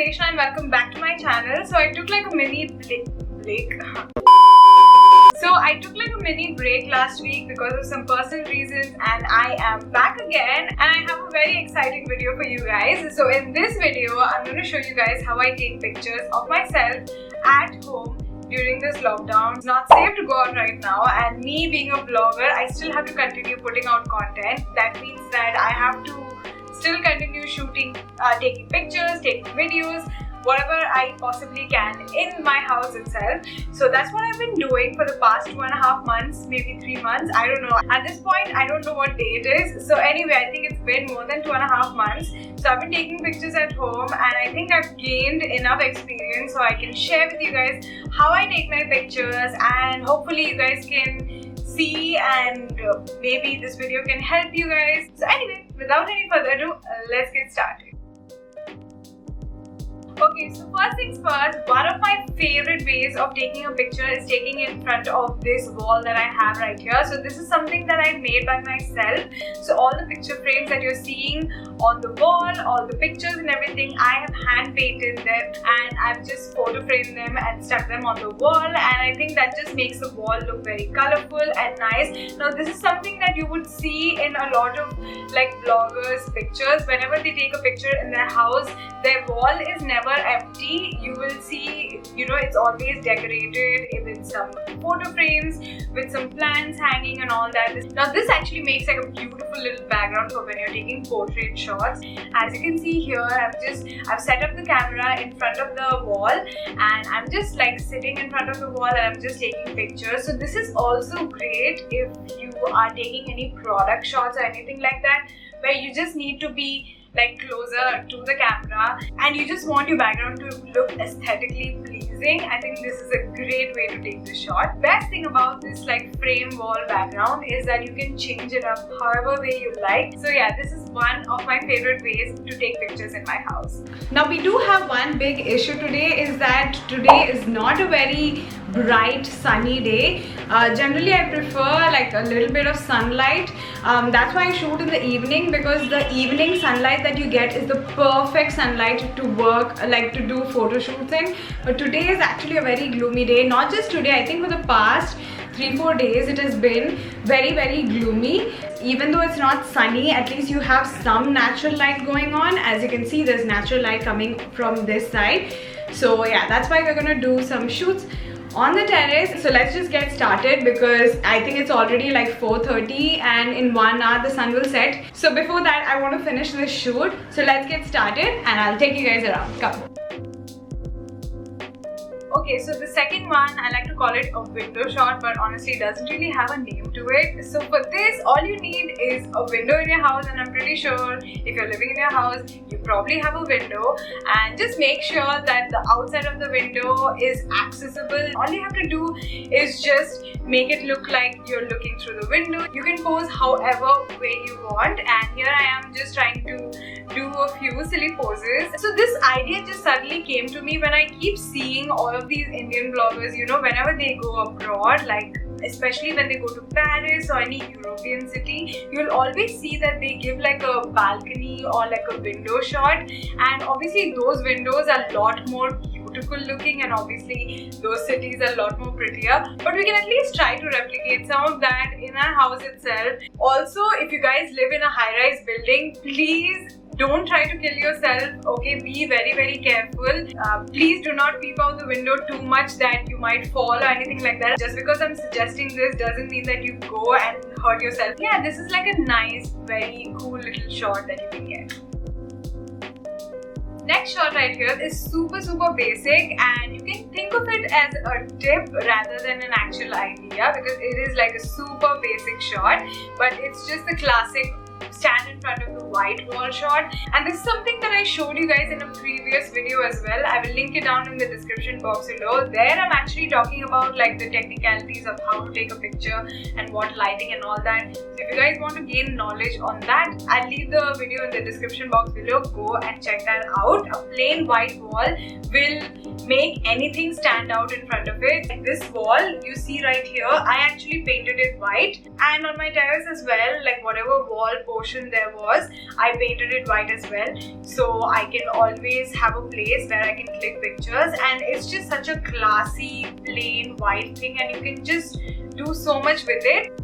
Nation and welcome back to my channel. So I took like a mini break. So I took like a mini break last week because of some personal reasons, and I am back again and I have a very exciting video for you guys. So in this video, I'm going to show you guys how I take pictures of myself at home during this lockdown. It's not safe to go out right now, and me being a vlogger, I still have to continue putting out content. That means that I have to still continue shooting, taking pictures, taking videos, whatever I possibly can in my house itself. So that's what I've been doing for the past 2.5 months, maybe 3 months, I don't know. At this point, I don't know what day it is. So anyway, I think it's been more than 2.5 months. So I've been taking pictures at home, and I think I've gained enough experience so I can share with you guys how I take my pictures, and hopefully you guys can see, and maybe this video can help you guys. So anyway, without any further ado, let's get started. Okay, so first things first, one of my favorite ways of taking a picture is taking in front of this wall that I have right here. So this is something that I made by myself. So all the picture frames that you're seeing on the wall, all the pictures and everything, I have hand painted them and I've just photo framed them and stuck them on the wall, and I think that just makes the wall look very colorful and nice. Now this is something that you would see in a lot of like vloggers' pictures. Whenever they take a picture in their house, their wall is never empty. You will see, it's always decorated with some photo frames, with some plants hanging and all that. Now this actually makes like a beautiful little background for when you're taking portrait shots. As you can see here, I've set up the camera in front of the wall, and I'm just like sitting in front of the wall and I'm just taking pictures. So this is also great if you are taking any product shots or anything like that, where you just need to be like closer to the camera and you just want your background to look aesthetically pleasing. I think this is a great way to take this shot. Best thing about this like frame wall background is that you can change it up however way you like. So yeah, this is one of my favorite ways to take pictures in my house. Now we do have one big issue today, is that today is not a very bright sunny day. Generally I prefer like a little bit of sunlight. That's why I shoot in the evening, because the evening sunlight that you get is the perfect sunlight to work, like to do photo shoots in. But today is actually a very gloomy day. Not just today, I think for the past 3-4 days it has been very gloomy. Even though it's not sunny, at least you have some natural light going on. As you can see, there's natural light coming from this side. So yeah, that's why we're gonna do some shoots on the terrace. So let's just get started, because I think it's already like 4:30 and in 1 hour the sun will set. So before that, I want to finish this shoot. So let's get started and I'll take you guys around. Come. Okay, so the second one, I like to call it a window shot, but honestly it doesn't really have a name to it. So for this, all you need is a window in your house, and I'm pretty sure if you're living in your house, you probably have a window, and just make sure that the outside of the window is accessible. All you have to do is just make it look like you're looking through the window. You can pose however way you want, and here I am just trying to do a few silly poses. So this idea just suddenly came to me when I keep seeing all of these Indian vloggers, whenever they go abroad, like especially when they go to Paris or any European city, you'll always see that they give like a balcony or like a window shot, and obviously those windows are a lot more beautiful looking, and obviously those cities are a lot more prettier. But we can at least try to replicate some of that in our house itself. Also, if you guys live in a high-rise building, please don't try to kill yourself, okay? Be very careful. Please do not peep out the window too much that you might fall or anything like that. Just because I'm suggesting this doesn't mean that you go and hurt yourself. Yeah, this is like a nice, very cool little shot that you can get. Next shot right here is super basic, and you can think of it as a tip rather than an actual idea, because it is like a super basic shot, but it's just the classic stand in front of the white wall shot. And this is something that I showed you guys in a previous video as well. I will link it down in the description box below. There I'm actually talking about like the technicalities of how to take a picture and what lighting and all that. So if you guys want to gain knowledge on that, I'll leave the video in the description box below. Go and check that out. A plain white wall will make anything stand out in front of it. Like this wall you see right here, I actually painted it white, and on my terrace as well, like whatever wall portion there was, I painted it white as well, so I can always have a place where I can click pictures, and it's just such a classy plain white thing and you can just do so much with it.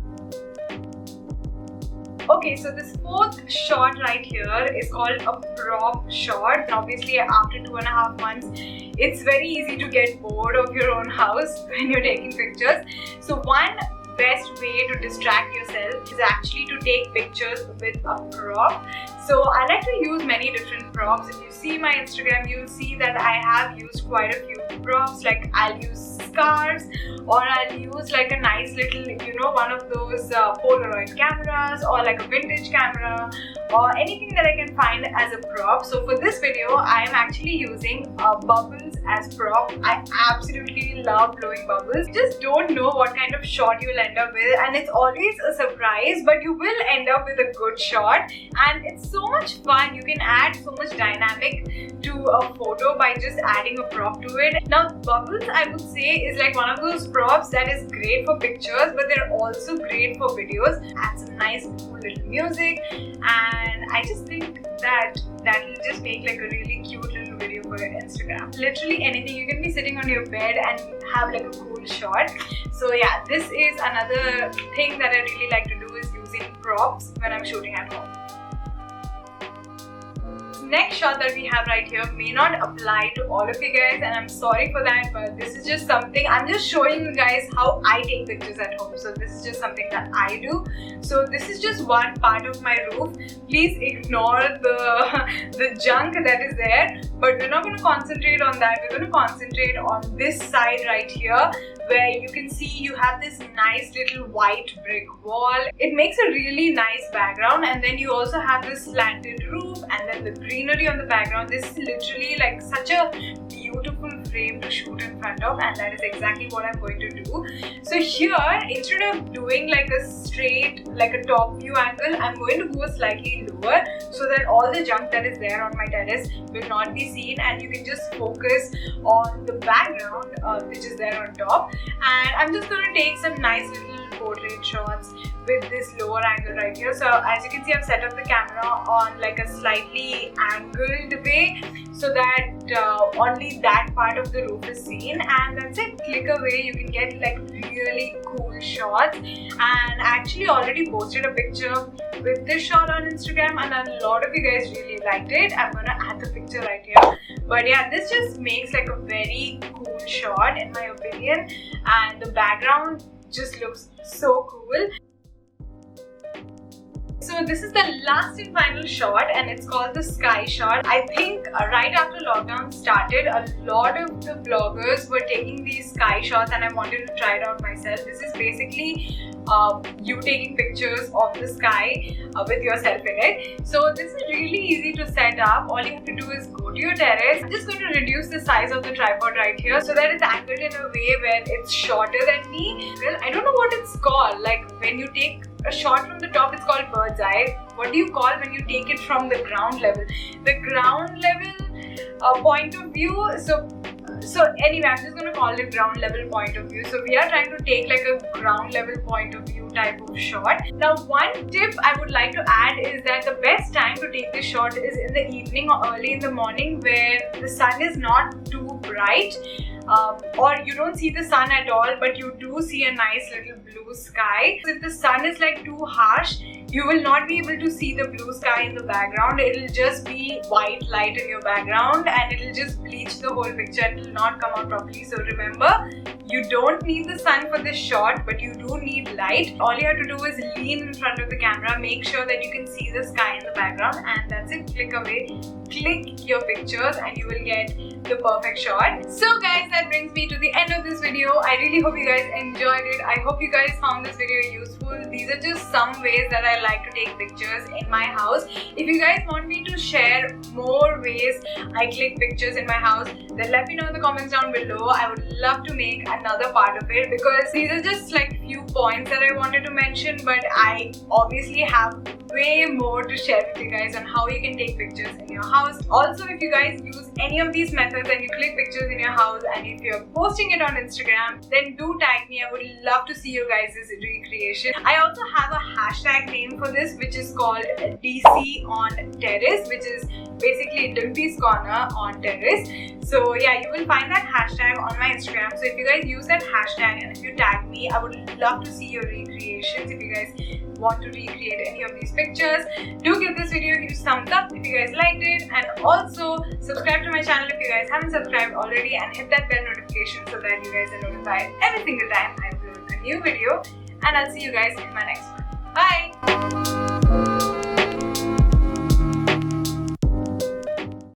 Okay, so this fourth shot right here is called a prop shot. And obviously after 2.5 months, it's very easy to get bored of your own house when you're taking pictures. So one best way to distract yourself is actually to take pictures with a prop. So I like to use many different props. If you see my Instagram, you'll see that I have used quite a few props. Like I'll use scarves, or I'll use like a nice little, one of those Polaroid cameras, or like a vintage camera, or anything that I can find as a prop. So for this video, I'm actually using bubbles as prop. I absolutely love blowing bubbles. You just don't know what kind of shot you'll end up with, and it's always a surprise, but you will end up with a good shot, and it's so much fun. You can add so much dynamic to a photo by just adding a prop to it. Now bubbles, I would say, is like one of those props that is great for pictures, but they're also great for videos. Add some nice cool little music, and I just think that will just make like a really cute little video for your Instagram. Literally anything. You can be sitting on your bed and have like a cool shot. So yeah, this is another thing that I really like to do, is using props when I'm shooting at home. Next shot that we have right here may not apply to all of you guys, and I'm sorry for that, but this is just something, I'm just showing you guys how I take pictures at home. So this is just something that I do. So this is just one part of my roof. Please ignore the junk that is there, but we're not going to concentrate on that. We're going to concentrate on this side right here, where you can see you have this nice little white brick wall. It makes a really nice background, and then you also have this slanted roof and then the greenery on the background. This is literally like such a beautiful frame to shoot in front of, and that is exactly what I'm going to do. So here, instead of doing like a straight, like a top view angle, I'm going to go slightly lower so that all the junk that is there on my terrace will not be seen, and you can just focus on the background which is there on top. And I'm just going to take some nice little portrait shots with this lower angle right here. So as you can see, I've set up the camera on like a slightly angled way so that only that part of the roof is seen, and that's it. Click away, you can get like really cool shots. And I actually already posted a picture with this shot on Instagram, and a lot of you guys really liked it. I'm gonna add the picture right here. But yeah, this just makes like a very cool shot in my opinion, and the background just looks so cool. So this is the last and final shot, and it's called the sky shot. I think right after lockdown started, a lot of the bloggers were taking these sky shots, and I wanted to try it out myself. This is basically you taking pictures of the sky with yourself in it. So this is really easy to set up. All you have to do is go to your terrace. I'm just going to reduce the size of the tripod right here so that it's angled in a way where it's shorter than me. Well, I don't know what it's called. Like when you take a shot from the top, it's called bird's eye. What do you call when you take it from the ground level? The ground level point of view. So anyway, I'm just going to call it ground level point of view. So we are trying to take like a ground level point of view type of shot. Now one tip I would like to add is that the best time to take this shot is in the evening or early in the morning, where the sun is not too bright. Or you don't see the sun at all, but you do see a nice little blue sky. If the sun is like too harsh, you will not be able to see the blue sky in the background. It'll just be white light in your background, and it'll just bleach the whole picture. It will not come out properly. So remember, you don't need the sun for this shot, but you do need light. All you have to do is lean in front of the camera, make sure that you can see the sky in the background, and that's it. Click away, click your pictures, and you will get the perfect shot. So guys, that brings me to the end of this video. I really hope you guys enjoyed it. I hope you guys found this video useful. These are just some ways that I like to take pictures in my house. If you guys want me to share more ways I click pictures in my house, then let me know in the comments down below. I would love to make another part of it, because these are just like few points that I wanted to mention, but I obviously have way more to share with you guys on how you can take pictures in your house. Also, if you guys use any of these methods and you click pictures in your house, and if you're posting it on Instagram, then do tag me. I would love to see you guys' recreation. I also have a hashtag name for this, which is called DC on Terrace, which is basically Dimpy's Corner on Terrace. So yeah, you will find that hashtag on my Instagram. So if you guys use that hashtag and if you tag me, I would love to see your recreations. If you guys want to recreate any of these pictures, do give this video a huge thumbs up if you guys liked it, and also subscribe to my channel if you guys haven't subscribed already, and hit that bell notification so that you guys are notified every single time I upload a new video. And I'll see you guys in my next one. Bye!